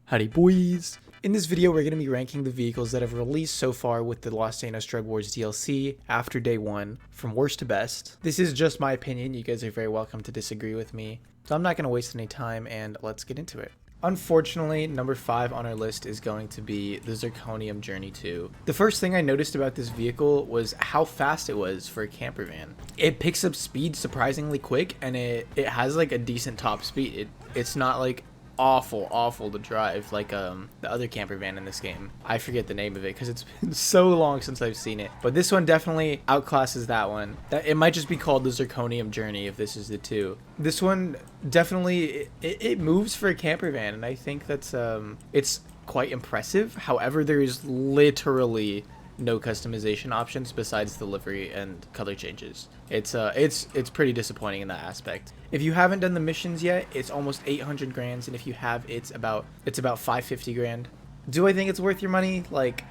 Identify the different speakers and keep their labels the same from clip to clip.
Speaker 1: Howdy boys! In this video we're going to be ranking the vehicles that have released so far with the Los Santos Drug Wars DLC after day 1, from worst to best. This is just my opinion, you guys are very welcome to disagree with me, so I'm not going to waste any time and let's get into it. Unfortunately, number 5 on our list is going to be the Zirconium Journey 2. The first thing I noticed about this vehicle was how fast it was for a camper van. It picks up speed surprisingly quick and it has like a decent top speed. It's not like awful to drive like the other camper van in this game. I forget the name of it because it's been so long since I've seen it, but this one definitely outclasses that one. It might just be called the Zirconium Journey if this is the 2. This one definitely it moves for a camper van, and I think that's it's quite impressive. However, there is literally no customization options besides the livery and color changes. It's pretty disappointing in that aspect. If you haven't done the missions yet, it's almost 800 grand, and if you have, it's about 550 grand. Do I think it's worth your money? Like,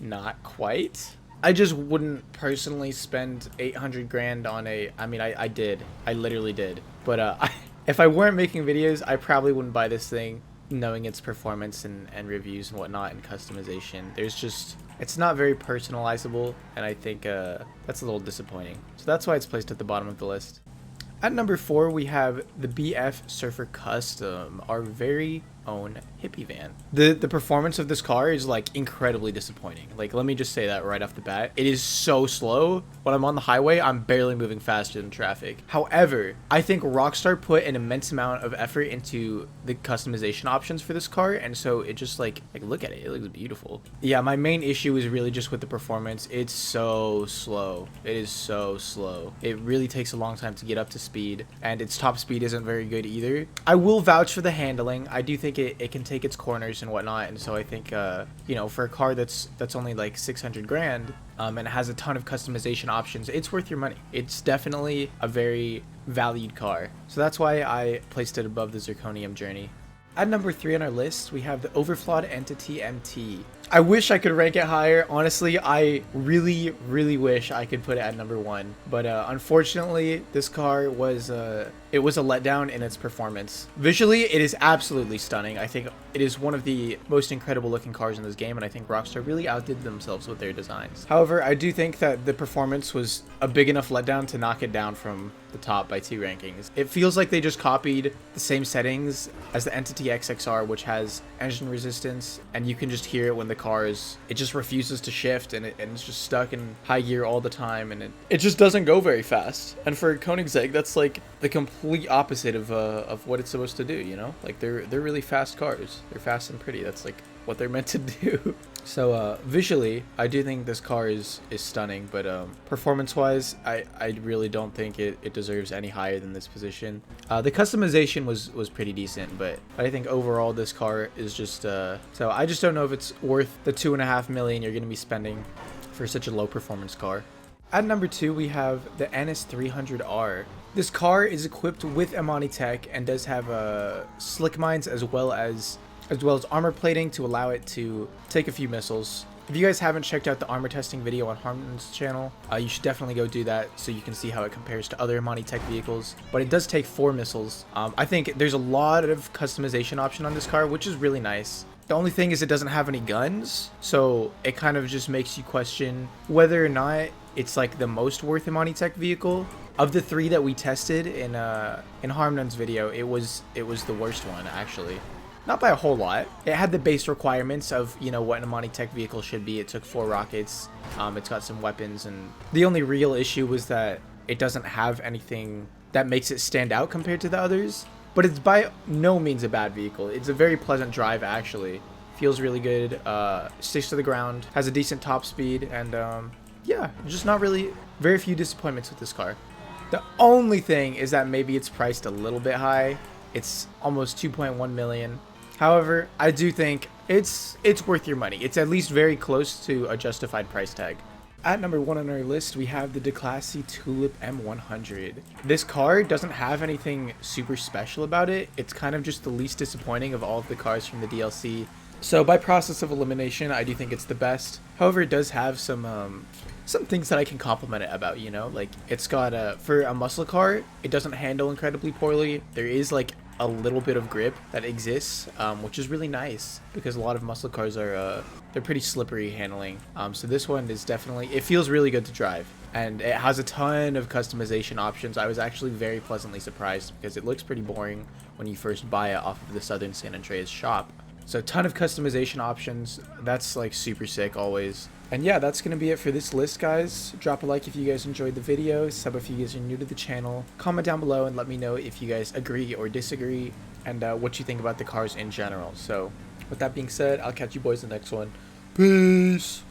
Speaker 1: not quite. I just wouldn't personally spend 800 grand on a, I mean, I did. I literally did. But if I weren't making videos, I probably wouldn't buy this thing, knowing its performance and reviews and whatnot and customization. It's not very personalizable, and I think that's a little disappointing. So that's why it's placed at the bottom of the list. At number 4, we have the BF Surfer Custom, our very own hippie van. The performance of this car is like incredibly disappointing. Like, let me just say that right off the bat. It is so slow. When I'm on the highway, I'm barely moving faster than traffic. However, I think Rockstar put an immense amount of effort into the customization options for this car, and so it just like look at it. It looks beautiful. Yeah, my main issue is really just with the performance. It's so slow. It is so slow. It really takes a long time to get up to speed, and its top speed isn't very good either. I will vouch for the handling. I do think it can take its corners and whatnot, and so I think you know, for a car that's only like 600 grand and it has a ton of customization options, it's worth your money. It's definitely a very valued car, so that's why I placed it above the Zirconium Journey. At number 3 on our list, we have the Overflawed Entity MT. I wish I could rank it higher. Honestly, I really wish I could put it at number 1. But unfortunately, this car was it was a letdown in its performance. Visually, it is absolutely stunning. I think it is one of the most incredible looking cars in this game, and I think Rockstar really outdid themselves with their designs. However, I do think that the performance was a big enough letdown to knock it down from the top by 2 rankings. It feels like they just copied the same settings as the Entity XXR, which has engine resistance, and you can just hear it when the car it just refuses to shift, and it's just stuck in high gear all the time, and it just doesn't go very fast. And for Koenigsegg, that's like the complete opposite of what it's supposed to do, you know? Like, they're really fast cars. They're fast and pretty. That's like what they're meant to do. So visually, I do think this car is stunning, but performance-wise, I really don't think it deserves any higher than this position. The customization was pretty decent, but I think overall this car is just so I just don't know if it's worth the $2.5 million you're going to be spending for such a low performance car. At number 2, we have the NS300R. This car is equipped with Amani tech and does have slick mines as well as armor plating to allow it to take a few missiles. If you guys haven't checked out the armor testing video on Harmon's channel, you should definitely go do that so you can see how it compares to other Amani tech vehicles. But it does take 4 missiles. I think there's a lot of customization option on this car, which is really nice. The only thing is it doesn't have any guns, so it kind of just makes you question whether or not it's like the most worth Amani tech vehicle. Of the 3 that we tested in Harmon's video, it was the worst one, actually. Not by a whole lot. It had the base requirements of, you know, what an Amani tech vehicle should be. It took 4 rockets. It's got some weapons, and the only real issue was that it doesn't have anything that makes it stand out compared to the others. But it's by no means a bad vehicle. It's a very pleasant drive, actually. Feels really good. Sticks to the ground. Has a decent top speed, and yeah, just not really very few disappointments with this car. The only thing is that maybe it's priced a little bit high. It's almost 2.1 million. However, I do think it's worth your money. It's at least very close to a justified price tag. At number 1 on our list, we have the Declasse Tulip M100. This car doesn't have anything super special about it. It's kind of just the least disappointing of all of the cars from the DLC. So by process of elimination, I do think it's the best. However, it does have some things that I can compliment it about, you know? Like, it's got for a muscle car, it doesn't handle incredibly poorly. There is like a little bit of grip that exists, which is really nice because a lot of muscle cars are they're pretty slippery handling. So this one is definitely, it feels really good to drive, and it has a ton of customization options. I was actually very pleasantly surprised because it looks pretty boring when you first buy it off of the Southern San Andreas shop. So a ton of customization options. That's like super sick always. And yeah, that's going to be it for this list, guys. Drop a like if you guys enjoyed the video, sub if you guys are new to the channel, comment down below and let me know if you guys agree or disagree, and what you think about the cars in general. So with that being said, I'll catch you boys in the next one. Peace!